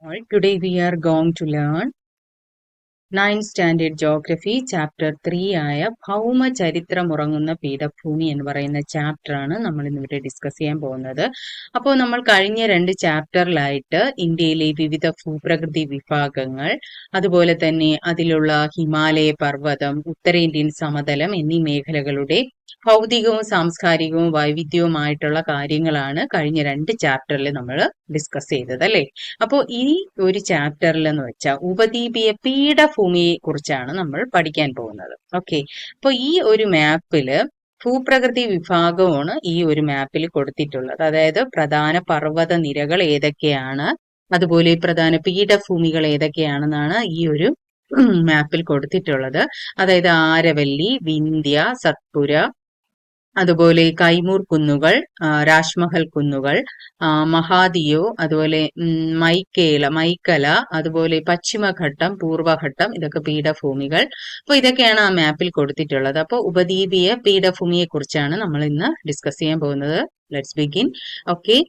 All. Today we are going to learn 9th Standard Geography Chapter 3 ആയ ഭൗമ ചരിത്രമുറങ്ങുന്ന പീഠഭൂമി എന്ന് പറയുന്ന ചാപ്റ്റർ ആണ് നമ്മൾ ഇന്നിവിടെ ഡിസ്കസ് ചെയ്യാൻ പോകുന്നത്. അപ്പോൾ നമ്മൾ കഴിഞ്ഞ രണ്ട് ചാപ്റ്ററിലായിട്ട് ഇന്ത്യയിലെ വിവിധ ഭൂപ്രകൃതി വിഭാഗങ്ങൾ, അതുപോലെ തന്നെ അതിലുള്ള ഹിമാലയ പർവ്വതം, ഉത്തരേന്ത്യൻ സമതലം എന്നീ മേഖലകളുടെ ഭൗതികവും സാംസ്കാരികവും വൈവിധ്യവുമായിട്ടുള്ള കാര്യങ്ങളാണ് കഴിഞ്ഞ രണ്ട് ചാപ്റ്ററിൽ നമ്മൾ ഡിസ്കസ് ചെയ്തത് അല്ലേ. അപ്പോൾ ഈ ഒരു ചാപ്റ്ററിൽ എന്ന് വെച്ചാൽ ഉപദ്വീപീയ പീഠഭൂമിയെ കുറിച്ചാണ് നമ്മൾ പഠിക്കാൻ പോകുന്നത്. ഓക്കെ, അപ്പോൾ ഈ ഒരു മാപ്പില് ഭൂപ്രകൃതി വിഭാഗമാണ് ഈ ഒരു മാപ്പിൽ കൊടുത്തിട്ടുള്ളത്. അതായത് പ്രധാന പർവ്വത നിരകൾ ഏതൊക്കെയാണ്, അതുപോലെ പ്രധാന പീഠഭൂമികൾ ഏതൊക്കെയാണെന്നാണ് ഈ ഒരു മാപ്പിൽ കൊടുത്തിട്ടുള്ളത്. അതായത് ആരവല്ലി, വിന്ധ്യ, സത്പുര, അതുപോലെ കൈമൂർ കുന്നുകൾ, രാജ്മഹൽ കുന്നുകൾ, മഹാദിയോ, അതുപോലെ മൈക്കല, അതുപോലെ പശ്ചിമഘട്ടം, പൂർവഘട്ടം, ഇതൊക്കെ പീഠഭൂമികൾ. അപ്പോൾ ഇതൊക്കെയാണ് ആ മാപ്പിൽ കൊടുത്തിട്ടുള്ളത്. അപ്പോൾ ഉപദ്വീപീയ പീഠഭൂമിയെ കുറിച്ചാണ് നമ്മൾ ഇന്ന് ഡിസ്കസ് ചെയ്യാൻ പോകുന്നത്. Let's begin. ഓക്കെ,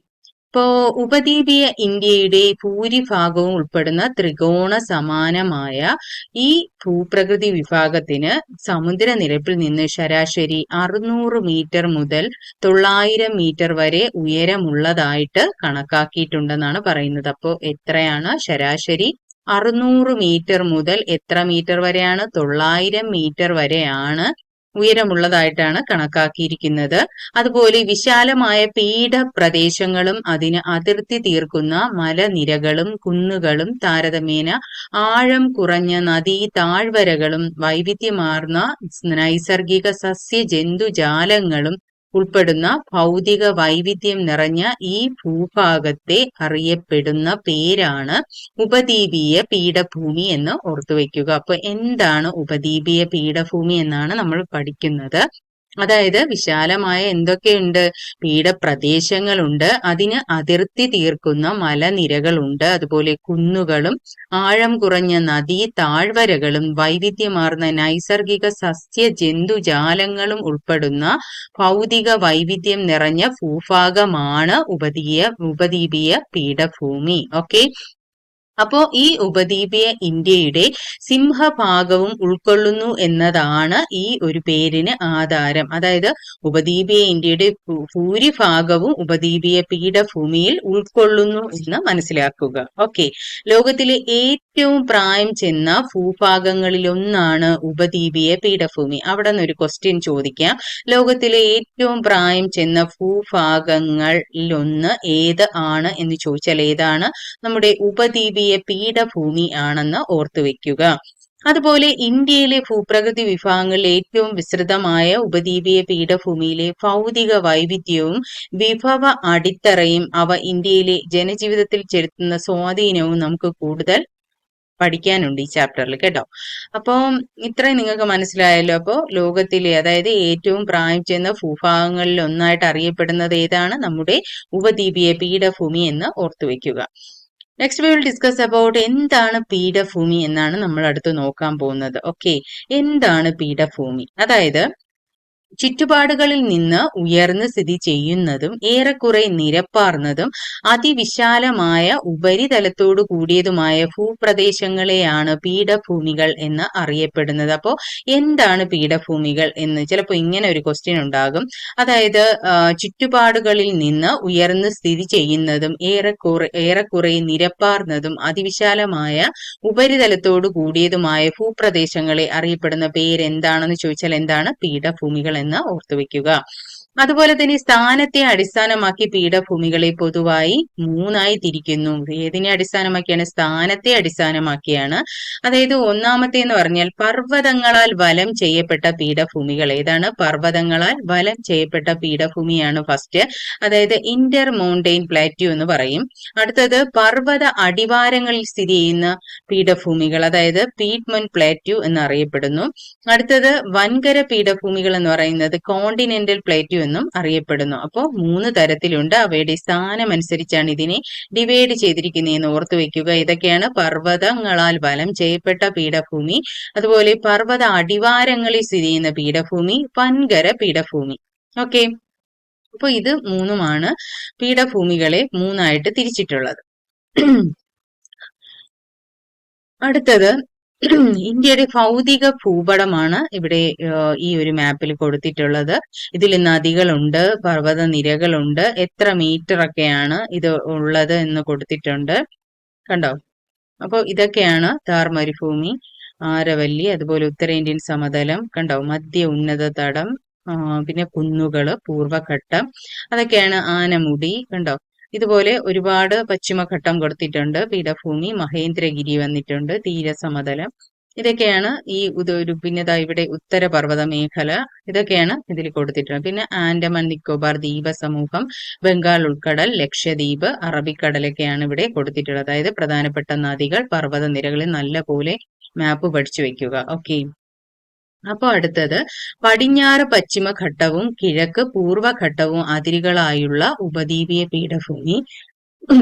ഇപ്പോ ഉപദ്വീപീയ ഇന്ത്യയുടെ ഭൂരിഭാഗവും ഉൾപ്പെടുന്ന ത്രികോണ സമാനമായ ഈ ഭൂപ്രകൃതി വിഭാഗത്തിന് സമുദ്രനിരപ്പിൽ നിന്ന് ശരാശരി 600 മീറ്റർ മുതൽ 900 മീറ്റർ വരെ ഉയരമുള്ളതായിട്ട് കണക്കാക്കിയിട്ടുണ്ടെന്നാണ് പറയുന്നത്. അപ്പോൾ എത്രയാണ് ശരാശരി? 600 മീറ്റർ മുതൽ എത്ര മീറ്റർ വരെയാണ്? 900 മീറ്റർ വരെയാണ് ഉയരമുള്ളതായിട്ടാണ് കണക്കാക്കിയിരിക്കുന്നത്. അതുപോലെ വിശാലമായ പീഠപ്രദേശങ്ങളും അതിന് അതിർത്തി തീർക്കുന്ന മലനിരകളും കുന്നുകളും താരതമ്യേന ആഴം കുറഞ്ഞ നദീ താഴ്വരകളും വൈവിധ്യമാർന്ന നൈസർഗിക സസ്യജന്തുജാലങ്ങളും ഉൾപ്പെടുന്ന ഭൗതിക വൈവിധ്യം നിറഞ്ഞ ഈ ഭൂഭാഗത്തെ അറിയപ്പെടുന്ന പേരാണ് ഉപദ്വീപീയ പീഠഭൂമി എന്ന് ഓർത്തുവെക്കുക. അപ്പൊ എന്താണ് ഉപദ്വീപീയ പീഠഭൂമി എന്നാണ് നമ്മൾ പഠിക്കുന്നത്. അതായത് വിശാലമായ എന്തൊക്കെയുണ്ട്? പീഠപ്രദേശങ്ങളുണ്ട്, അതിന് അതിർത്തി തീർക്കുന്ന മലനിരകളുണ്ട്, അതുപോലെ കുന്നുകളും ആഴം കുറഞ്ഞ നദീ താഴ്വരകളും വൈവിധ്യമാർന്ന നൈസർഗിക സസ്യ ജന്തുജാലങ്ങളും ഉൾപ്പെടുന്ന ഭൗതിക വൈവിധ്യം നിറഞ്ഞ ഭൂഭാഗമാണ് ഉപദ്വീപീയ പീഠഭൂമി. ഓക്കെ, അപ്പോ ഈ ഉപദ്വീപീയ ഇന്ത്യയുടെ സിംഹഭാഗവും ഉൾക്കൊള്ളുന്നു എന്നതാണ് ഈ ഒരു പേരിന് ആധാരം. അതായത് ഉപദ്വീപീയ ഇന്ത്യയുടെ ഭൂരിഭാഗവും ഉപദ്വീപീയ പീഠഭൂമിയിൽ ഉൾക്കൊള്ളുന്നു എന്ന് മനസ്സിലാക്കുക. ഓക്കെ, ലോകത്തിലെ ഏറ്റവും പ്രായം ചെന്ന ഭൂഭാഗങ്ങളിലൊന്നാണ് ഉപദ്വീപീയ പീഠഭൂമി. അവിടെ നിന്നൊരു ക്വസ്റ്റ്യൻ ചോദിക്കാം. ലോകത്തിലെ ഏറ്റവും പ്രായം ചെന്ന ഭൂഭാഗങ്ങളിലൊന്ന് ഏത് ആണ് എന്ന് ചോദിച്ചാൽ ഏതാണ്? നമ്മുടെ ഉപദ്വീപീയ പീഠഭൂമി ആണെന്ന് ഓർത്തുവെക്കുക. അതുപോലെ ഇന്ത്യയിലെ ഭൂപ്രകൃതി വിഭാഗങ്ങളിൽ ഏറ്റവും വിസ്തൃതമായ ഉപദ്വീപീയ പീഠഭൂമിയിലെ ഭൗതിക വൈവിധ്യവും വിഭവ അടിത്തറയും അവ ഇന്ത്യയിലെ ജനജീവിതത്തിൽ ചെലുത്തുന്ന സ്വാധീനവും നമുക്ക് കൂടുതൽ പഠിക്കാനുണ്ട് ഈ ചാപ്റ്ററിൽ കേട്ടോ. അപ്പം ഇത്രയും നിങ്ങൾക്ക് മനസ്സിലായല്ലോ. അപ്പോൾ ലോകത്തിലെ അതായത് ഏറ്റവും പ്രായം ചെന്ന ഭൂഭാഗങ്ങളിൽ ഒന്നായിട്ട് അറിയപ്പെടുന്നത് ഏതാണ്? നമ്മുടെ ഉപദ്വീപീയ പീഠഭൂമി എന്ന് ഓർത്തുവെക്കുക. Next we will discuss about എന്താണ് പീഠഭൂമി എന്നാണ് നമ്മൾ അടുത്ത് നോക്കാൻ പോകുന്നത്. ഓക്കെ, എന്താണ് പീഠഭൂമി? അതായത് ചുറ്റുപാടുകളിൽ നിന്ന് ഉയർന്ന് സ്ഥിതി ചെയ്യുന്നതും ഏറെക്കുറെ നിരപ്പാർന്നതും അതിവിശാലമായ ഉപരിതലത്തോടു കൂടിയതുമായ ഭൂപ്രദേശങ്ങളെയാണ് പീഠഭൂമികൾ എന്ന് അറിയപ്പെടുന്നത്. അപ്പോൾ എന്താണ് പീഠഭൂമികൾ എന്ന് ചിലപ്പോൾ ഇങ്ങനെ ഒരു ക്വസ്റ്റ്യൻ ഉണ്ടാകും. അതായത് ചുറ്റുപാടുകളിൽ നിന്ന് ഉയർന്ന് സ്ഥിതി ചെയ്യുന്നതും ഏറെക്കുറെ നിരപ്പാർന്നതും അതിവിശാലമായ ഉപരിതലത്തോടു കൂടിയതുമായ ഭൂപ്രദേശങ്ങളെ അറിയപ്പെടുന്ന പേരെന്താണെന്ന് ചോദിച്ചാൽ എന്താണ്? പീഠഭൂമികൾ എന്ന് ഓർത്തുവെക്കുക. അതുപോലെ തന്നെ സ്ഥാനത്തെ അടിസ്ഥാനമാക്കി പീഠഭൂമികളെ പൊതുവായി മൂന്നായി തിരിക്കുന്നു. ഏതിനെ അടിസ്ഥാനമാക്കിയാണ്? സ്ഥാനത്തെ അടിസ്ഥാനമാക്കിയാണ്. അതായത് ഒന്നാമത്തെ എന്ന് പറഞ്ഞാൽ പർവ്വതങ്ങളാൽ വലം ചെയ്യപ്പെട്ട പീഠഭൂമികൾ. ഏതാണ്? പർവ്വതങ്ങളാൽ വലം ചെയ്യപ്പെട്ട പീഠഭൂമിയാണ് ഫസ്റ്റ്. അതായത് ഇന്റർ മൗണ്ടെയിൻ പ്ലാറ്റ്യൂ എന്ന് പറയും. അടുത്തത് പർവ്വത അടിവാരങ്ങളിൽ സ്ഥിതി ചെയ്യുന്ന പീഠഭൂമികൾ, അതായത് പീഡ്മൺ പ്ലാറ്റ്യൂ എന്നറിയപ്പെടുന്നു. അടുത്തത് വൻകര പീഠഭൂമികൾ എന്ന് പറയുന്നത് കോണ്ടിനെന്റൽ പ്ലേറ്റ്യൂ എന്നും അറിയപ്പെടുന്നു. അപ്പോൾ 3 തരത്തിലുണ്ട്. അവയുടെ സ്ഥാനം അനുസരിച്ചാണ് ഇതിനെ ഡിവൈഡ് ചെയ്തിരിക്കുന്നതെന്ന് ഓർത്തു വെക്കുക. ഇതൊക്കെയാണ് പർവ്വതങ്ങളാൽ വലം ചെയ്യപ്പെട്ട പീഠഭൂമി, അതുപോലെ പർവ്വത അടിവാരങ്ങളിൽ സ്ഥിതി ചെയ്യുന്ന പീഠഭൂമി, വൻകര പീഠഭൂമി. ഓക്കെ, അപ്പോൾ ഇത് മൂന്നുമാണ് പീഠഭൂമികളെ മൂന്നായിട്ട് തിരിച്ചിട്ടുള്ളത്. അടുത്തത് ഇന്ത്യയുടെ ഭൗതിക ഭൂപടമാണ് ഇവിടെ ഈ ഒരു മാപ്പിൽ കൊടുത്തിട്ടുള്ളത്. ഇതിൽ നദികളുണ്ട്, പർവ്വത നിരകളുണ്ട്, എത്ര മീറ്റർ ഒക്കെയാണ് ഇത് ഉള്ളത് എന്ന് കൊടുത്തിട്ടുണ്ട്. കണ്ടോ? അപ്പോൾ ഇതൊക്കെയാണ് ഥാർ മരുഭൂമി, ആരവല്ലി, അതുപോലെ ഉത്തരേന്ത്യൻ സമതലം, കണ്ടോ? മധ്യ ഉന്നത തടം, പിന്നെ കുന്നുകള്, പൂർവഘട്ടം, അതൊക്കെയാണ് ആനമുടി, കണ്ടോ? ഇതുപോലെ ഒരുപാട് പശ്ചിമഘട്ടം കൊടുത്തിട്ടുണ്ട്, പീഠഭൂമി, മഹേന്ദ്രഗിരി വന്നിട്ടുണ്ട്, തീരസമതലം, ഇതൊക്കെയാണ് ഈ പിന്നെ ഇവിടെ ഉത്തരപർവ്വത മേഖല, ഇതൊക്കെയാണ് ഇതിൽ കൊടുത്തിട്ടുള്ളത്. പിന്നെ ആൻഡമാൻ നിക്കോബാർ ദ്വീപ സമൂഹം, ബംഗാൾ ഉൾക്കടൽ, ലക്ഷദ്വീപ്, അറബിക്കടലൊക്കെയാണ് ഇവിടെ കൊടുത്തിട്ടുള്ളത്. അതായത് പ്രധാനപ്പെട്ട നദികൾ, പർവ്വത നിരകളിൽ നല്ല പോലെ മാപ്പ് പഠിച്ചു വെക്കുക. ഓക്കെ. അപ്പോൾ അടുത്തത് പടിഞ്ഞാറ് പശ്ചിമഘട്ടവും കിഴക്ക് പൂർവഘട്ടവും അതിരുകളായുള്ള ഉപദ്വീപീയ പീഠഭൂമി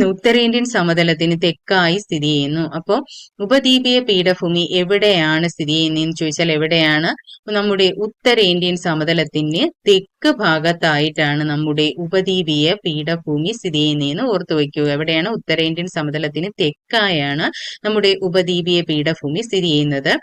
ഉത്തരേന്ത്യൻ സമതലത്തിന് തെക്കായി സ്ഥിതി ചെയ്യുന്നു. അപ്പോൾ ഉപദ്വീപീയ പീഠഭൂമി എവിടെയാണ് സ്ഥിതി ചെയ്യുന്നതെന്ന് ചോദിച്ചാൽ എവിടെയാണ്? നമ്മുടെ ഉത്തരേന്ത്യൻ സമതലത്തിന് തെക്ക് ഭാഗത്തായിട്ടാണ് നമ്മുടെ ഉപദ്വീപീയ പീഠഭൂമി സ്ഥിതി ചെയ്യുന്നതെന്ന് ഓർത്തു വയ്ക്കുക. എവിടെയാണ്? ഉത്തരേന്ത്യൻ സമതലത്തിന് തെക്കായാണ് നമ്മുടെ ഉപദ്വീപീയ പീഠഭൂമി സ്ഥിതി ചെയ്യുന്നത്.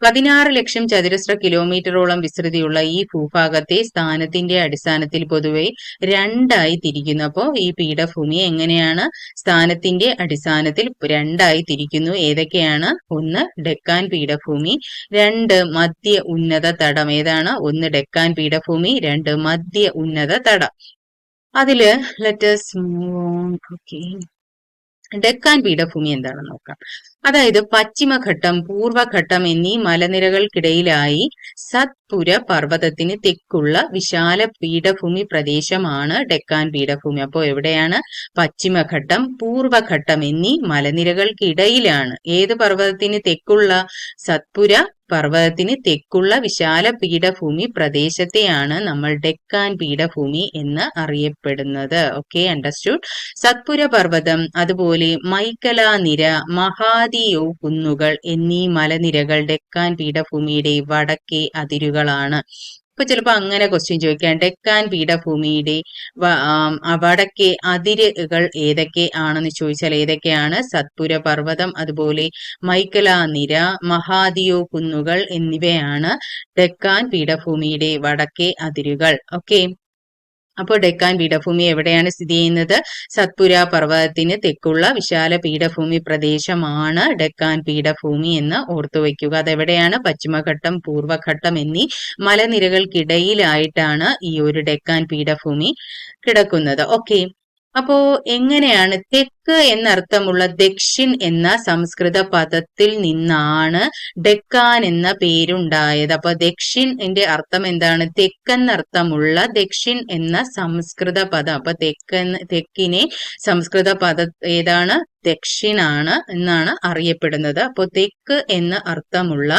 16 ലക്ഷം ചതുരശ്ര കിലോമീറ്ററോളം വിസ്തൃതിയുള്ള ഈ ഭൂഭാഗത്തെ സ്ഥാനത്തിന്റെ അടിസ്ഥാനത്തിൽ പൊതുവെ രണ്ടായി തിരിക്കുന്നു. അപ്പോൾ ഈ പീഠഭൂമി എങ്ങനെയാണ്? സ്ഥാനത്തിന്റെ അടിസ്ഥാനത്തിൽ രണ്ടായി തിരിക്കുന്നു. ഏതൊക്കെയാണ്? ഒന്ന് ഡെക്കാൻ പീഠഭൂമി, രണ്ട് മധ്യ ഉന്നത തടം. ഏതാണ്? ഒന്ന് ഡെക്കാൻ പീഠഭൂമി, രണ്ട് മധ്യ ഉന്നത തടം. അതില് let's move on. Okay, Deccan പീഠഭൂമി എന്താണെന്ന് നോക്കാം. അതായത് പശ്ചിമഘട്ടം, പൂർവഘട്ടം എന്നീ മലനിരകൾക്കിടയിലായി സത്പുര പർവ്വതത്തിന് തെക്കുള്ള വിശാല പീഠഭൂമി പ്രദേശമാണ് ഡെക്കാൻ പീഠഭൂമി. അപ്പോൾ എവിടെയാണ്? പശ്ചിമഘട്ടം, പൂർവഘട്ടം എന്നീ മലനിരകൾക്കിടയിലാണ്. ഏത് പർവ്വതത്തിന് തെക്കുള്ള? സത്പുര പർവ്വതത്തിന് തെക്കുള്ള വിശാല പീഠഭൂമി പ്രദേശത്തെയാണ് നമ്മൾ ഡെക്കാൻ പീഠഭൂമി എന്ന് അറിയപ്പെടുന്നത്. Okay, understood. സത്പുര പർവ്വതം, അതുപോലെ മൈക്കല നിര, മഹാദിയോ കുന്നുകൾ എന്നീ മലനിരകൾ ഡെക്കാൻ പീഠഭൂമിയുടെ വടക്കേ അതിരുകളാണ്. ഇപ്പൊ ചിലപ്പോ അങ്ങനെ ക്വസ്റ്റ്യൻ ചോദിക്കാം, ഡെക്കാൻ പീഠഭൂമിയുടെ വടക്കേ അതിരുകൾ ഏതൊക്കെ ആണെന്ന് ചോദിച്ചാൽ ഏതൊക്കെയാണ്? സത്പുര പർവ്വതം, അതുപോലെ മൈക്കല നിര, മഹാദിയോ കുന്നുകൾ എന്നിവയാണ് ഡെക്കാൻ പീഠഭൂമിയുടെ വടക്കേ അതിരുകൾ. ഓക്കെ. അപ്പോൾ ഡെക്കാൻ പീഠഭൂമി എവിടെയാണ് സ്ഥിതി ചെയ്യുന്നത്? സത്പുര പർവ്വതത്തിന് തെക്കുള്ള വിശാല പീഠഭൂമി പ്രദേശമാണ് ഡെക്കാൻ പീഠഭൂമി എന്ന് ഓർത്തുവയ്ക്കുക. അതെവിടെയാണ്? പശ്ചിമഘട്ടം, പൂർവഘട്ടം എന്നീ മലനിരകൾക്കിടയിലായിട്ടാണ് ഈ ഒരു ഡെക്കാൻ പീഠഭൂമി കിടക്കുന്നത്. ഓക്കെ. അപ്പോ എങ്ങനെയാണ്? തെക്ക് എന്നർത്ഥമുള്ള ദക്ഷിൺ എന്ന സംസ്കൃത പദത്തിൽ നിന്നാണ് ഡെക്കാൻ എന്ന പേരുണ്ടായത്. അപ്പൊ ദക്ഷിണിന്റെ അർത്ഥം എന്താണ്? തെക്കെന്നർത്ഥമുള്ള ദക്ഷിൺ എന്ന സംസ്കൃത പദം. അപ്പൊ തെക്കിനെ സംസ്കൃത പദം ഏതാണ്? ദക്ഷിണാണ് എന്നാണ് അറിയപ്പെടുന്നത്. അപ്പോൾ തെക്ക് എന്ന അർത്ഥമുള്ള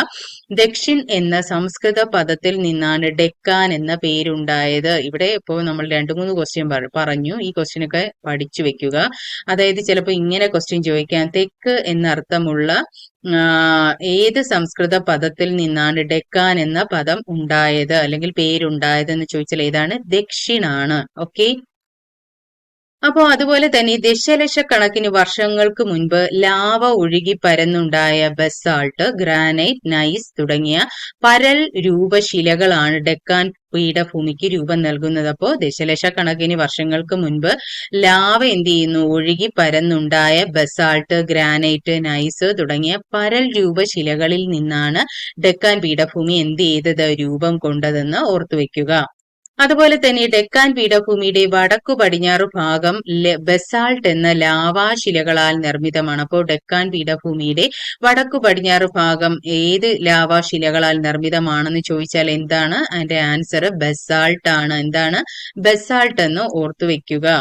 ദക്ഷിൺ എന്ന സംസ്കൃത പദത്തിൽ നിന്നാണ് ഡെക്കാൻ എന്ന പേരുണ്ടായത്. ഇവിടെ ഇപ്പോൾ നമ്മൾ 2-3 ക്വസ്റ്റ്യൻ പറഞ്ഞു. ഈ ക്വസ്റ്റ്യനൊക്കെ പഠിച്ചു വെക്കുക. അതായത് ചിലപ്പോൾ ഇങ്ങനെ ക്വസ്റ്റ്യൻ ചോദിക്കാം, തെക്ക് എന്ന അർത്ഥമുള്ള ഏത് സംസ്കൃത പദത്തിൽ നിന്നാണ് ഡെക്കാൻ എന്ന പദം ഉണ്ടായത് അല്ലെങ്കിൽ പേരുണ്ടായത് എന്ന് ചോദിച്ചാൽ ഏതാണ്? ദക്ഷിണാണ്. ഓക്കെ. അപ്പോൾ അതുപോലെ തന്നെ ദശലക്ഷക്കണക്കിന് വർഷങ്ങൾക്ക് മുൻപ് ലാവ ഒഴുകി പരന്നുണ്ടായ ബസാൾട്ട്, ഗ്രാനൈറ്റ്, നൈസ് തുടങ്ങിയ പരൽ രൂപശിലകളാണ് ഡെക്കാൻ പീഠഭൂമിക്ക് രൂപം നൽകുന്നത്. അപ്പോൾ ദശലക്ഷക്കണക്കിന് വർഷങ്ങൾക്ക് മുൻപ് ലാവ എന്ത് ചെയ്യുന്നു? ഒഴുകി പരന്നുണ്ടായ ബസാൾട്ട്, ഗ്രാനൈറ്റ്, നൈസ് തുടങ്ങിയ പരൽ രൂപശിലകളിൽ നിന്നാണ് ഡെക്കാൻ പീഠഭൂമി എന്ത് ചെയ്തത്? രൂപം കൊണ്ടതെന്ന് ഓർത്തുവെക്കുക. അതുപോലെ തന്നെ ഡെക്കാൻ പീഠഭൂമിയുടെ വടക്കു പടിഞ്ഞാറു ഭാഗം ബസാൾട്ട് എന്ന ലാവാശിലകളാൽ നിർമ്മിതമാണ്. അപ്പോൾ ഡെക്കാൻ പീഠഭൂമിയുടെ വടക്കു പടിഞ്ഞാറു ഭാഗം ഏത് ലാവാശിലകളാൽ നിർമ്മിതമാണെന്ന് ചോദിച്ചാൽ എന്താണ്? അതിന്റെ ആൻസർ ബസാൾട്ട് ആണ്. എന്താണ്? ബസാൾട്ട് എന്ന് ഓർത്തുവെക്കുക.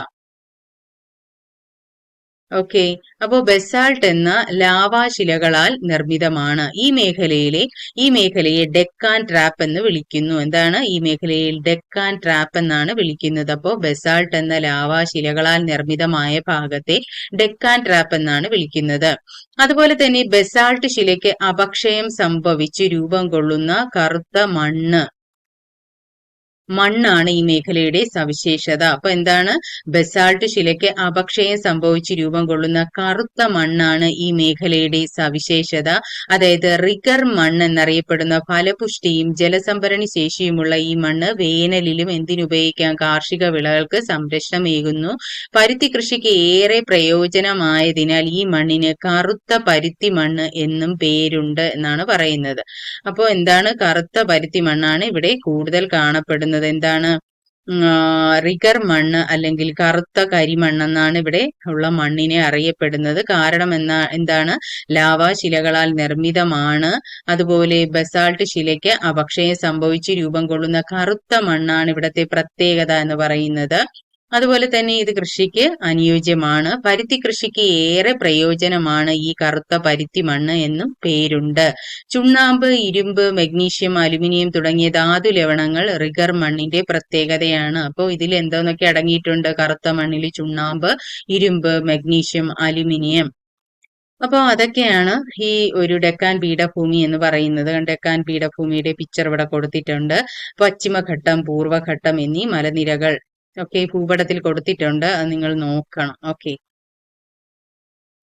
ഓക്കെ. അപ്പോൾ ബസാൾട്ട് എന്ന ലാവാശിലകളാൽ നിർമ്മിതമാണ്. ഈ മേഖലയെ ഡെക്കാൻ ട്രാപ്പ് എന്ന് വിളിക്കുന്നു. എന്താണ്? ഈ മേഖലയിൽ ഡെക്കാൻ ട്രാപ്പ് എന്നാണ് വിളിക്കുന്നത്. അപ്പോൾ ബസാൾട്ട് എന്ന ലാവാശിലകളാൽ നിർമ്മിതമായ ഭാഗത്തെ ഡെക്കാൻ ട്രാപ്പ് എന്നാണ് വിളിക്കുന്നത്. അതുപോലെ തന്നെ ബസാൾട്ട് ശിലയ്ക്ക് അപക്ഷയം സംഭവിച്ച് രൂപം കൊള്ളുന്ന കറുത്ത മണ്ണ് മണ്ണാണ് ഈ മേഖലയുടെ സവിശേഷത. അപ്പൊ എന്താണ്? ബസാൾട്ട് ശിലയ്ക്ക് അപക്ഷയം സംഭവിച്ച് രൂപം കൊള്ളുന്ന കറുത്ത മണ്ണാണ് ഈ മേഖലയുടെ സവിശേഷത. അതായത് റിഗർ മണ്ണ് എന്നറിയപ്പെടുന്ന ഫലപുഷ്ടിയും ജലസംഭരണി ശേഷിയുമുള്ള ഈ മണ്ണ് വേനലിലും എന്തിനുപയോഗിക്കാം? കാർഷിക വിളകൾക്ക് സംരക്ഷണമേകുന്നു. പരുത്തി കൃഷിക്ക് ഏറെ പ്രയോജനമായതിനാൽ ഈ മണ്ണിന് കറുത്ത പരുത്തി മണ്ണ് എന്നും പേരുണ്ട് എന്നാണ് പറയുന്നത്. അപ്പോൾ എന്താണ്? കറുത്ത പരുത്തി മണ്ണാണ് ഇവിടെ കൂടുതൽ കാണപ്പെടുന്നത്. എന്താണ്? റിഗർ മണ്ണ് അല്ലെങ്കിൽ കറുത്ത കരിമണ്ണെന്നാണ് ഇവിടെ ഉള്ള മണ്ണിനെ അറിയപ്പെടുന്നത്. കാരണം എന്താണ്? ലാവാശിലകളാൽ നിർമ്മിതമാണ്. അതുപോലെ ബസാൾട്ട് ശിലയ്ക്ക് അപക്ഷയം സംഭവിച്ച് രൂപം കൊള്ളുന്ന കറുത്ത മണ്ണാണ് ഇവിടത്തെ പ്രത്യേകത എന്ന് പറയുന്നത്. അതുപോലെ തന്നെ ഇത് കൃഷിക്ക് അനുയോജ്യമാണ്. പരുത്തി കൃഷിക്ക് ഏറെ പ്രയോജനമാണ് ഈ കറുത്ത പരുത്തി മണ്ണ് എന്നും പേരുണ്ട്. ചുണ്ണാമ്പ്, ഇരുമ്പ്, മഗ്നീഷ്യം, അലുമിനിയം തുടങ്ങിയ ധാതു ലവണങ്ങൾ റിഗർ മണ്ണിന്റെ പ്രത്യേകതയാണ്. അപ്പോൾ ഇതിൽ എന്തോന്നൊക്കെ അടങ്ങിയിട്ടുണ്ട്? കറുത്ത മണ്ണിൽ ചുണ്ണാമ്പ്, ഇരുമ്പ്, മഗ്നീഷ്യം, അലുമിനിയം. അപ്പോൾ അതൊക്കെയാണ് ഈ ഒരു ഡെക്കാൻ പീഠഭൂമി എന്ന് പറയുന്നത്. ഡെക്കാൻ പീഠഭൂമിയുടെ പിക്ചർ ഇവിടെ കൊടുത്തിട്ടുണ്ട്. പശ്ചിമഘട്ടം, പൂർവ്വഘട്ടം എന്നീ മലനിരകൾ ഒക്കെ ഭൂപടത്തിൽ കൊടുത്തിട്ടുണ്ട്. അത് നിങ്ങൾ നോക്കണം. ഓക്കെ.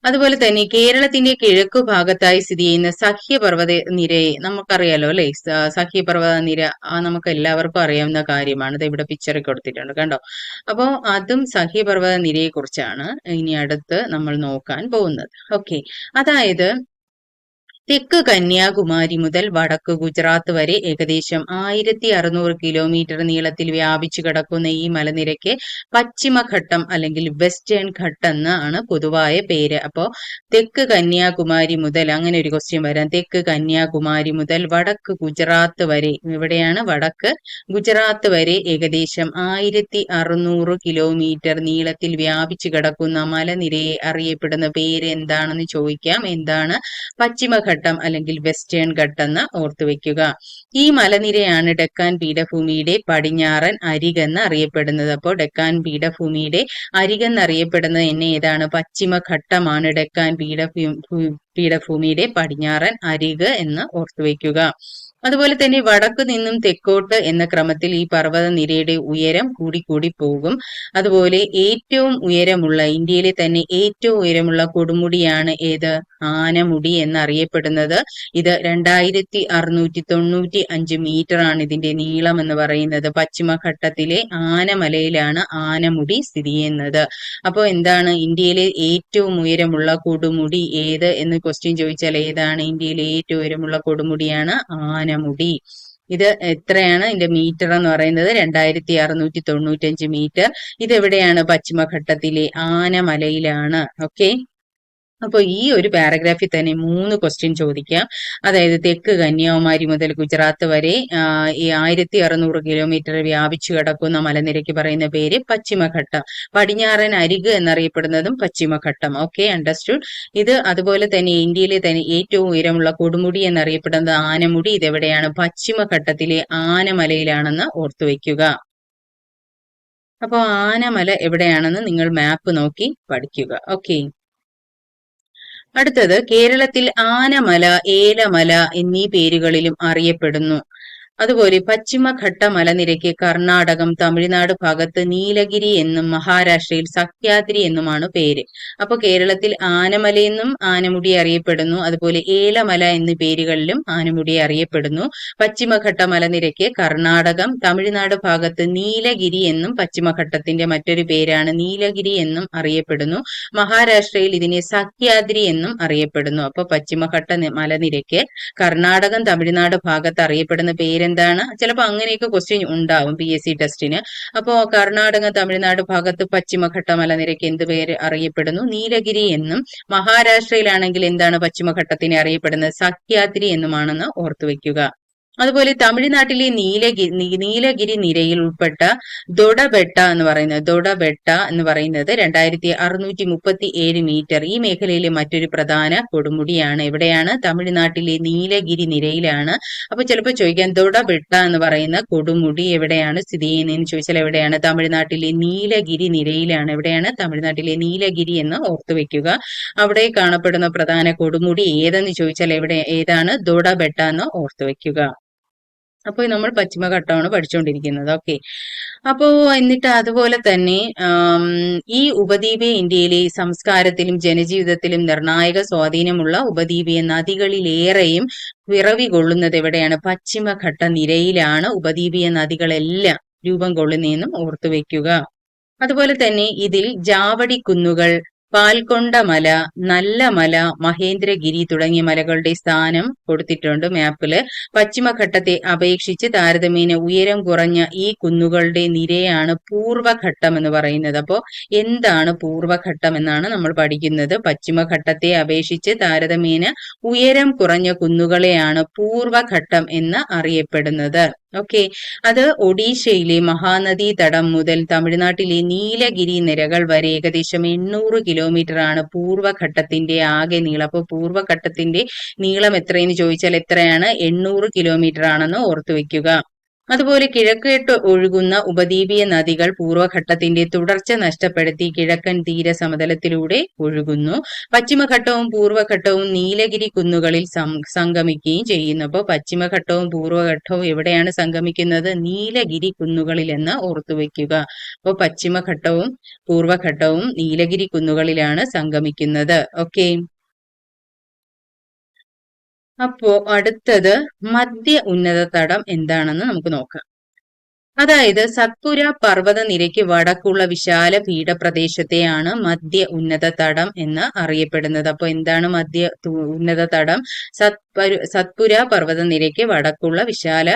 അതുപോലെ തന്നെ കേരളത്തിന്റെ കിഴക്കു ഭാഗത്തായി സ്ഥിതി ചെയ്യുന്ന സഹ്യപർവ്വത നിരയെ നമുക്കറിയാലോ അല്ലെ? സഹ്യപർവ്വത നിര നമുക്ക് എല്ലാവർക്കും അറിയാവുന്ന കാര്യമാണ്. ഇത് ഇവിടെ പിക്ചറിൽ കൊടുത്തിട്ടുണ്ട്, കണ്ടോ? അപ്പോൾ അതും സഹ്യപർവ്വത നിരയെ കുറിച്ചാണ് ഇനി അടുത്ത് നമ്മൾ നോക്കാൻ പോകുന്നത്. ഓക്കെ. അതായത് തെക്ക് കന്യാകുമാരി മുതൽ വടക്ക് ഗുജറാത്ത് വരെ ഏകദേശം 1600 കിലോമീറ്റർ നീളത്തിൽ വ്യാപിച്ചു കിടക്കുന്ന ഈ മലനിരയ്ക്ക് പശ്ചിമഘട്ടം അല്ലെങ്കിൽ വെസ്റ്റേൺ ഘട്ടം എന്നാണ് പൊതുവായ പേര്. അപ്പോ തെക്ക് കന്യാകുമാരി മുതൽ, അങ്ങനെ ഒരു ക്വസ്റ്റ്യൻ വരാം, തെക്ക് കന്യാകുമാരി മുതൽ വടക്ക് ഗുജറാത്ത് വരെ, ഇവിടെയാണ് വടക്ക് ഗുജറാത്ത് വരെ ഏകദേശം 1600 കിലോമീറ്റർ നീളത്തിൽ വ്യാപിച്ചു കിടക്കുന്ന മലനിരയെ അറിയപ്പെടുന്ന പേര് എന്താണെന്ന് ചോദിക്കാം. എന്താണ്? പശ്ചിമഘട്ടം അല്ലെങ്കിൽ വെസ്റ്റേൺ ഘട്ടം എന്ന് ഓർത്തുവെക്കുക. ഈ മലനിരയാണ് ഡെക്കാൻ പീഠഭൂമിയുടെ പടിഞ്ഞാറൻ അരികെന്ന് അറിയപ്പെടുന്നത്. അപ്പോൾ ഡെക്കാൻ പീഠഭൂമിയുടെ അരികെന്നറിയപ്പെടുന്നത് എന്നെ ഏതാണ്? പശ്ചിമഘട്ടമാണ് ഡെക്കാൻ പീഠഭൂമിയുടെ പടിഞ്ഞാറൻ അരിക് എന്ന് ഓർത്തുവെക്കുക. അതുപോലെ തന്നെ വടക്കു നിന്നും തെക്കോട്ട് എന്ന ക്രമത്തിൽ ഈ പർവ്വത നിരയുടെ ഉയരം കൂടിക്കൂടി പോകും. അതുപോലെ ഏറ്റവും ഉയരമുള്ള, ഇന്ത്യയിലെ തന്നെ ഏറ്റവും ഉയരമുള്ള കൊടുമുടിയാണ് ഏത്? ആനമുടി എന്നറിയപ്പെടുന്നത്. ഇത് 2695 മീറ്റർ ആണ് ഇതിന്റെ നീളം എന്ന് പറയുന്നത്. പശ്ചിമഘട്ടത്തിലെ ആനമലയിലാണ് ആനമുടി സ്ഥിതി ചെയ്യുന്നത്. അപ്പോൾ എന്താണ്? ഇന്ത്യയിലെ ഏറ്റവും ഉയരമുള്ള കൊടുമുടി ഏത് എന്ന് ക്വസ്റ്റ്യൻ ചോദിച്ചാൽ ഏതാണ്? ഇന്ത്യയിലെ ഏറ്റവും ഉയരമുള്ള കൊടുമുടിയാണ് ആനമുടി. ഇത് എത്രയാണ്? ഇതിന്റെ മീറ്റർ എന്ന് പറയുന്നത് 2695 മീറ്റർ. ഇതെവിടെയാണ്? പശ്ചിമഘട്ടത്തിലെ ആനമലയിലാണ്. ഓക്കെ. അപ്പോൾ ഈ ഒരു പാരഗ്രാഫിൽ തന്നെ 3 ക്വസ്റ്റ്യൻ ചോദിക്കാം. അതായത് തെക്ക് കന്യാകുമാരി മുതൽ ഗുജറാത്ത് വരെ ഈ 1600 കിലോമീറ്റർ വ്യാപിച്ചു കിടക്കുന്ന മലനിരയ്ക്ക് പറയുന്ന പേര് പശ്ചിമഘട്ടം. പടിഞ്ഞാറൻ അരിക് എന്നറിയപ്പെടുന്നതും പശ്ചിമഘട്ടം. Okay, understood. ഇത് അതുപോലെ തന്നെ ഇന്ത്യയിലെ തന്നെ ഏറ്റവും ഉയരമുള്ള കൊടുമുടി എന്നറിയപ്പെടുന്നത് ആനമുടി. ഇതെവിടെയാണ്? പശ്ചിമഘട്ടത്തിലെ ആനമലയിലാണെന്ന് ഓർത്തുവെക്കുക. അപ്പോൾ ആനമല എവിടെയാണെന്ന് നിങ്ങൾ മാപ്പ് നോക്കി പഠിക്കുക. ഓക്കെ. അടുത്തത്, കേരളത്തിൽ ആനമല, ഏലമല എന്നീ പേരുകളിലും അറിയപ്പെടുന്നു. അതുപോലെ പശ്ചിമഘട്ട മലനിരയ്ക്ക് കർണാടകം, തമിഴ്നാട് ഭാഗത്ത് നീലഗിരി എന്നും മഹാരാഷ്ട്രയിൽ സഹ്യാദ്രി എന്നുമാണ് പേര്. അപ്പോൾ കേരളത്തിൽ ആനമലയെന്നും ആനമുടി അറിയപ്പെടുന്നു. അതുപോലെ ഏലമല എന്നീ പേരുകളിലും ആനമുടി അറിയപ്പെടുന്നു. പശ്ചിമഘട്ട മലനിരയ്ക്ക് കർണാടകം, തമിഴ്നാട് ഭാഗത്ത് നീലഗിരി എന്നും പശ്ചിമഘട്ടത്തിന്റെ മറ്റൊരു പേരാണ് നീലഗിരി എന്നും അറിയപ്പെടുന്നു. മഹാരാഷ്ട്രയിൽ ഇതിനെ സഹ്യാദ്രി എന്നും അറിയപ്പെടുന്നു. അപ്പോൾ പശ്ചിമഘട്ട മലനിരയ്ക്ക് കർണാടകം, തമിഴ്നാട് ഭാഗത്ത് അറിയപ്പെടുന്ന പേര് എന്താണ്? ചിലപ്പോൾ അങ്ങനെയൊക്കെ ക്വസ്റ്റ്യൻ ഉണ്ടാവും PSC ടെസ്റ്റിന്. അപ്പോ കർണാടക, തമിഴ്നാട് ഭാഗത്ത് പശ്ചിമഘട്ട മലനിരയ്ക്ക് എന്ത് പേര് അറിയപ്പെടുന്നു? നീലഗിരി എന്നും. മഹാരാഷ്ട്രയിലാണെങ്കിൽ എന്താണ് പശ്ചിമഘട്ടത്തിനെ അറിയപ്പെടുന്നത്? സഹ്യാദ്രി എന്നുമാണെന്ന് ഓർത്തുവെക്കുക. അതുപോലെ തമിഴ്നാട്ടിലെ നീലഗിരി നിരയിൽ ഉൾപ്പെട്ട ദൊഡബെട്ട എന്ന് പറയുന്നത് 2637 മീറ്റർ. ഈ മേഖലയിലെ മറ്റൊരു പ്രധാന കൊടുമുടിയാണ്. എവിടെയാണ്? തമിഴ്നാട്ടിലെ നീലഗിരി നിരയിലാണ്. അപ്പൊ ചിലപ്പോൾ ചോദിക്കാൻ, ദൊഡബെട്ട എന്ന് പറയുന്ന കൊടുമുടി എവിടെയാണ് സ്ഥിതി ചെയ്യുന്നതെന്ന് ചോദിച്ചാൽ എവിടെയാണ്? തമിഴ്നാട്ടിലെ നീലഗിരി നിരയിലാണ്. എവിടെയാണ്? തമിഴ്നാട്ടിലെ നീലഗിരി എന്ന് ഓർത്തുവെക്കുക. അവിടെ കാണപ്പെടുന്ന പ്രധാന കൊടുമുടി ഏതെന്ന് ചോദിച്ചാൽ ഏതാണ്? ദൊഡബെട്ട എന്ന് ഓർത്തുവെക്കുക. അപ്പോൾ നമ്മൾ പശ്ചിമഘട്ടമാണ് പഠിച്ചുകൊണ്ടിരിക്കുന്നത്. ഓക്കെ. അപ്പോ എന്നിട്ട് അതുപോലെ തന്നെ ഈ ഉപദ്വീപീയ ഇന്ത്യയിലെ സംസ്കാരത്തിലും ജനജീവിതത്തിലും നിർണായക സ്വാധീനമുള്ള ഉപദ്വീപീയ നദികളിലേറെയും പിറവി കൊള്ളുന്നത് എവിടെയാണ്? പശ്ചിമഘട്ട നിരയിലാണ് ഉപദ്വീപീയ നദികളെല്ലാം രൂപം കൊള്ളുന്നതെന്നും ഓർത്തു വെക്കുക. അതുപോലെ തന്നെ ഇതിൽ ജാവടി കുന്നുകൾ, പാൽക്കൊണ്ട മല, നല്ല മല, മഹേന്ദ്രഗിരി തുടങ്ങിയ മലകളുടെ സ്ഥാനം കൊടുത്തിട്ടുണ്ട് മാപ്പില്. പശ്ചിമഘട്ടത്തെ അപേക്ഷിച്ച് താരതമ്യേന ഉയരം കുറഞ്ഞ ഈ കുന്നുകളുടെ നിരയാണ് പൂർവഘട്ടം എന്ന് പറയുന്നത്. അപ്പോൾ എന്താണ് പൂർവഘട്ടം എന്നാണ് നമ്മൾ പഠിക്കുന്നത്. പശ്ചിമഘട്ടത്തെ അപേക്ഷിച്ച് താരതമ്യേന ഉയരം കുറഞ്ഞ കുന്നുകളെയാണ് പൂർവഘട്ടം എന്ന് അറിയപ്പെടുന്നത്. ഓക്കെ. അത് ഒഡീഷയിലെ മഹാനദി തടം മുതൽ തമിഴ്നാട്ടിലെ നീലഗിരി നിരകൾ വരെ ഏകദേശം 800 കിലോമീറ്റർ ആണ് പൂർവഘട്ടത്തിന്റെ ആകെ നീളം. അപ്പോൾ പൂർവഘട്ടത്തിന്റെ നീളം എത്രയെന്ന് ചോദിച്ചാൽ എത്രയാണ്? 800 കിലോമീറ്റർ ആണെന്ന് ഓർത്തു വെക്കുക. അതുപോലെ കിഴക്കോട്ട് ഒഴുകുന്ന ഉപദ്വീപീയ നദികൾ പൂർവഘട്ടത്തിന്റെ തുടർച്ച നഷ്ടപ്പെടുത്തി കിഴക്കൻ തീര സമതലത്തിലൂടെ ഒഴുകുന്നു. പശ്ചിമഘട്ടവും പൂർവഘട്ടവും നീലഗിരി കുന്നുകളിൽ സംഗമിക്കുകയും ചെയ്യുന്നു. അപ്പോൾ പശ്ചിമഘട്ടവും പൂർവഘട്ടവും എവിടെയാണ് സംഗമിക്കുന്നത്? നീലഗിരി കുന്നുകളിൽ എന്ന് ഓർത്തുവെക്കുക. അപ്പോൾ പശ്ചിമഘട്ടവും പൂർവഘട്ടവും നീലഗിരി കുന്നുകളിലാണ് സംഗമിക്കുന്നത്. ഓക്കെ. അപ്പോ അടുത്തത് മധ്യ ഉന്നത തടം എന്താണെന്ന് നമുക്ക് നോക്കാം. അതായത് സത്പുര പർവ്വത നിരയ്ക്ക് വടക്കുള്ള വിശാല പീഠപ്രദേശത്തെയാണ് മധ്യ ഉന്നത തടം എന്ന് അറിയപ്പെടുന്നത്. അപ്പൊ എന്താണ് മധ്യ ഉന്നത തടം? സത്പുര പർവ്വത നിരയ്ക്ക് വടക്കുള്ള വിശാല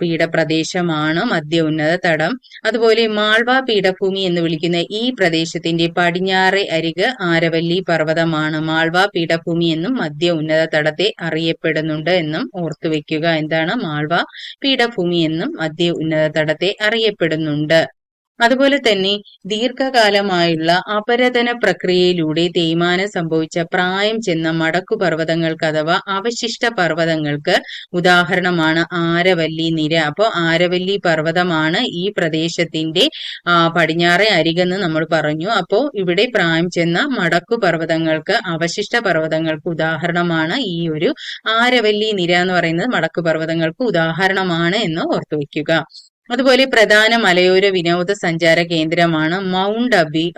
പീഠപ്രദേശമാണ് മധ്യ ഉന്നത തടം. അതുപോലെ മാൾവ പീഠഭൂമി എന്ന് വിളിക്കുന്ന ഈ പ്രദേശത്തിന്റെ പടിഞ്ഞാറെ അരിക് ആരവല്ലി പർവ്വതമാണ്. മാൾവ പീഠഭൂമി എന്നും മധ്യ ഉന്നത തടത്തെ അറിയപ്പെടുന്നുണ്ട് എന്നും ഓർത്തുവെക്കുക. എന്താണ്? മാൾവ പീഠഭൂമി എന്നും മധ്യ ഉന്നത തടത്തെ അറിയപ്പെടുന്നുണ്ട്. അതുപോലെ തന്നെ ദീർഘകാലമായുള്ള അപരദന പ്രക്രിയയിലൂടെ തേയ്മാനം സംഭവിച്ച പ്രായം ചെന്ന മടക്കുപർവ്വതങ്ങൾക്ക് അഥവാ അവശിഷ്ട പർവ്വതങ്ങൾക്ക് ഉദാഹരണമാണ് ആരവല്ലി നിര. അപ്പോൾ ആരവല്ലി പർവ്വതമാണ് ഈ പ്രദേശത്തിന്റെ പടിഞ്ഞാറെ അരികെന്ന് നമ്മൾ പറഞ്ഞു. അപ്പോൾ ഇവിടെ പ്രായം ചെന്ന മടക്കുപർവ്വതങ്ങൾക്ക് അവശിഷ്ട പർവ്വതങ്ങൾക്ക് ഉദാഹരണമാണ് ഈ ഒരു ആരവല്ലി നിര എന്ന് പറയുന്നത്. മടക്കുപർവ്വതങ്ങൾക്ക് ഉദാഹരണമാണ് എന്ന് ഓർത്തുവെക്കുക. അതുപോലെ പ്രധാന മലയോര വിനോദസഞ്ചാര കേന്ദ്രമാണ് മൗണ്ട്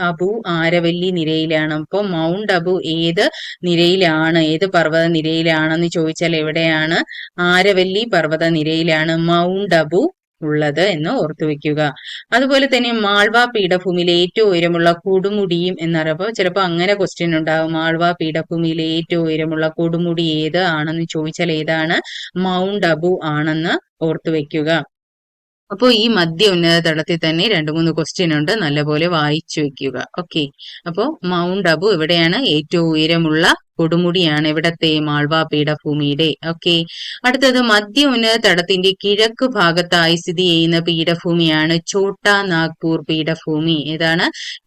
അബു ആരവല്ലി നിരയിലാണ്. അപ്പോൾ മൗണ്ട് അബു ഏത് നിരയിലാണ്, ഏത് പർവ്വത നിരയിലാണെന്ന് ചോദിച്ചാൽ എവിടെയാണ്? ആരവല്ലി പർവ്വത നിരയിലാണ് മൗണ്ട് അബു ഉള്ളത് എന്ന് ഓർത്തുവെക്കുക. അതുപോലെ തന്നെ മാൾവ പീഠഭൂമിയിലെ ഏറ്റവും ഉയരമുള്ള കൊടുമുടിയും എന്നറിയപ്പോൾ ചിലപ്പോൾ അങ്ങനെ ക്വസ്റ്റ്യൻ ഉണ്ടാകും. മാൾവ പീഠഭൂമിയിലെ ഏറ്റവും ഉയരമുള്ള കൊടുമുടി ഏത് ആണെന്ന് ചോദിച്ചാൽ ഏതാണ്? മൗണ്ട് അബു ആണെന്ന് ഓർത്തുവെക്കുക. അപ്പോൾ ഈ മധ്യ ഉന്നത തടത്തിൽ തന്നെ 2-3 ക്വസ്റ്റ്യൻ ഉണ്ട്, നല്ലപോലെ വായിച്ചു വെക്കുക. ഓക്കെ. അപ്പോൾ മൗണ്ട് അബു എവിടെയാണ്? ഏറ്റവും ഉയരമുള്ള കൊടുമുടിയാണ് ഇവിടത്തെ മാൾവ പീഠഭൂമിയുടെ. ഓക്കെ. അടുത്തത് മധ്യ ഉന്നത തടത്തിന്റെ കിഴക്ക് ഭാഗത്തായി സ്ഥിതി ചെയ്യുന്ന പീഠഭൂമിയാണ് ഛോട്ടാ നാഗ്പൂർ പീഠഭൂമി. ഏതാണ്?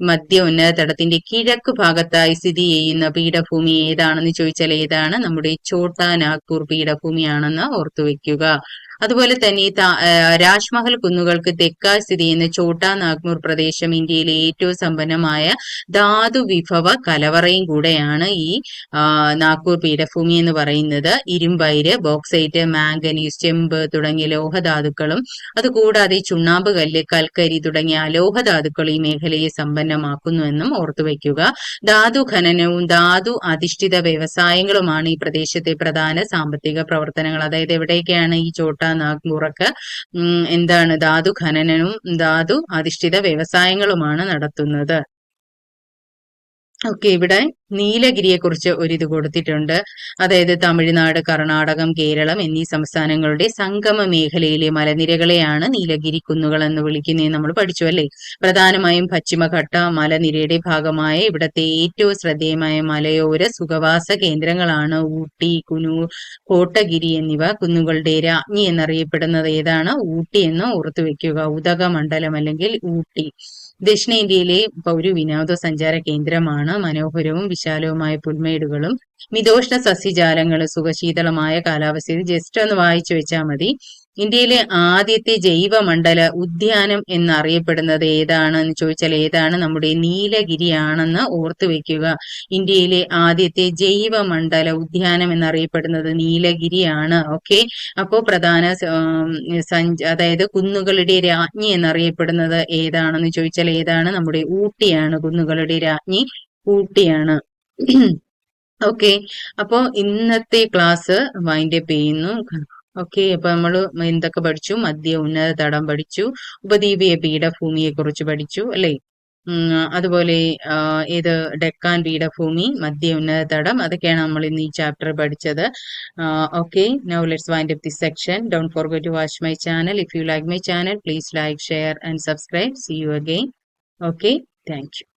മധ്യ ഉന്നത തടത്തിന്റെ കിഴക്ക് ഭാഗത്തായി സ്ഥിതി ചെയ്യുന്ന പീഠഭൂമി ഏതാണെന്ന് ചോദിച്ചാൽ ഏതാണ്? നമ്മുടെ ഛോട്ടാ നാഗ്പൂർ പീഠഭൂമിയാണെന്ന് ഓർത്തുവെക്കുക. അതുപോലെ തന്നെ രാജ്മഹൽ കുന്നുകൾക്ക് തെക്കായി സ്ഥിതി ചെയ്യുന്ന ഛോട്ടാ നാഗ്പൂർ പ്രദേശം ഇന്ത്യയിലെ ഏറ്റവും സമ്പന്നമായ ധാതു വിഭവ കലവറയും കൂടെയാണ് ഈ നാഗ്പൂർ പീഠഭൂമി എന്ന് പറയുന്നത്. ഇരുമ്പയിര്, ബോക്സൈറ്റ്, മാംഗനീസ്, ചെമ്പ് തുടങ്ങിയ ലോഹധാതുക്കളും അതുകൂടാതെ ചുണ്ണാമ്പ് കല്ല്, കൽക്കരി തുടങ്ങിയ അലോഹധാതുക്കൾ ഈ മേഖലയെ സമ്പന്നമാക്കുന്നുവെന്നും ഓർത്തുവെക്കുക. ധാതു ഖനനവും ധാതു അധിഷ്ഠിത വ്യവസായങ്ങളുമാണ് ഈ പ്രദേശത്തെ പ്രധാന സാമ്പത്തിക പ്രവർത്തനങ്ങൾ. അതായത് എവിടെയൊക്കെയാണ് ഈ ഛോട്ടാ നാഗ്പൂറൊക്കെ എന്താണ്? ധാതു ഖനനവും ധാതു അധിഷ്ഠിത വ്യവസായങ്ങളുമാണ് നടത്തുന്നത്. ഓക്കെ. ഇവിടെ നീലഗിരിയെ കുറിച്ച് ഒരിത് കൊടുത്തിട്ടുണ്ട്. അതായത് തമിഴ്നാട്, കർണാടകം, കേരളം എന്നീ സംസ്ഥാനങ്ങളുടെ സംഗമ മേഖലയിലെ മലനിരകളെയാണ് നീലഗിരി കുന്നുകൾ എന്ന് വിളിക്കുന്നത്. നമ്മൾ പഠിച്ചു അല്ലേ? പ്രധാനമായും പശ്ചിമഘട്ട മലനിരയുടെ ഭാഗമായ ഇവിടത്തെ ഏറ്റവും ശ്രദ്ധേയമായ മലയോര സുഖവാസ കേന്ദ്രങ്ങളാണ് ഊട്ടി, കുനൂർ, കോട്ടഗിരി എന്നിവ. കുന്നുകളുടെ രാജ്ഞി എന്നറിയപ്പെടുന്നത് ഏതാണ്? ഊട്ടി എന്ന് ഓർത്തുവെക്കുക. ഉദകമണ്ഡലം അല്ലെങ്കിൽ ഊട്ടി ദക്ഷിണേന്ത്യയിലെ ഒരു വിനോദസഞ്ചാര കേന്ദ്രമാണ്. മനോഹരവും വിശാലവുമായ പുൽമേടുകളും മിതോഷ്ണ സസ്യജാലങ്ങളും സുഖശീതളമായ കാലാവസ്ഥയിൽ ജസ്റ്റ് ഒന്ന് വായിച്ചു വെച്ചാൽ മതി. ഇന്ത്യയിലെ ആദ്യത്തെ ജൈവമണ്ഡല ഉദ്യാനം എന്നറിയപ്പെടുന്നത് ഏതാണെന്ന് ചോദിച്ചാൽ ഏതാണ്? നമ്മുടെ നീലഗിരിയാണെന്ന് ഓർത്തു വെക്കുക. ഇന്ത്യയിലെ ആദ്യത്തെ ജൈവമണ്ഡല ഉദ്യാനം എന്നറിയപ്പെടുന്നത് നീലഗിരിയാണ്. ഓക്കെ, അപ്പോ പ്രധാന അതായത് കുന്നുകളുടെ രാജ്ഞി എന്നറിയപ്പെടുന്നത് ഏതാണെന്ന് ചോദിച്ചാൽ ഏതാണ്? നമ്മുടെ ഊട്ടിയാണ്. കുന്നുകളുടെ രാജ്ഞി ഊട്ടിയാണ്. ഓക്കെ, അപ്പോ ഇന്നത്തെ ക്ലാസ് വൈൻഡപ്പ് ചെയ്യുന്നു. ഓക്കെ, അപ്പൊ നമ്മൾ എന്തൊക്കെ പഠിച്ചു? മധ്യ ഉന്നത തടം പഠിച്ചു, ഉപദ്വീപീയ പീഠഭൂമിയെ കുറിച്ച് പഠിച്ചു അല്ലെ? അതുപോലെ ഏത് ഡെക്കാൻ പീഠഭൂമി, മധ്യ ഉന്നത തടം, അതൊക്കെയാണ് നമ്മൾ ഇന്ന് ഈ ചാപ്റ്റർ പഠിച്ചത്. Okay, now let's wind up this section. Don't forget to watch my channel. If you like my channel, please like, share and subscribe. See you again. Okay, thank you.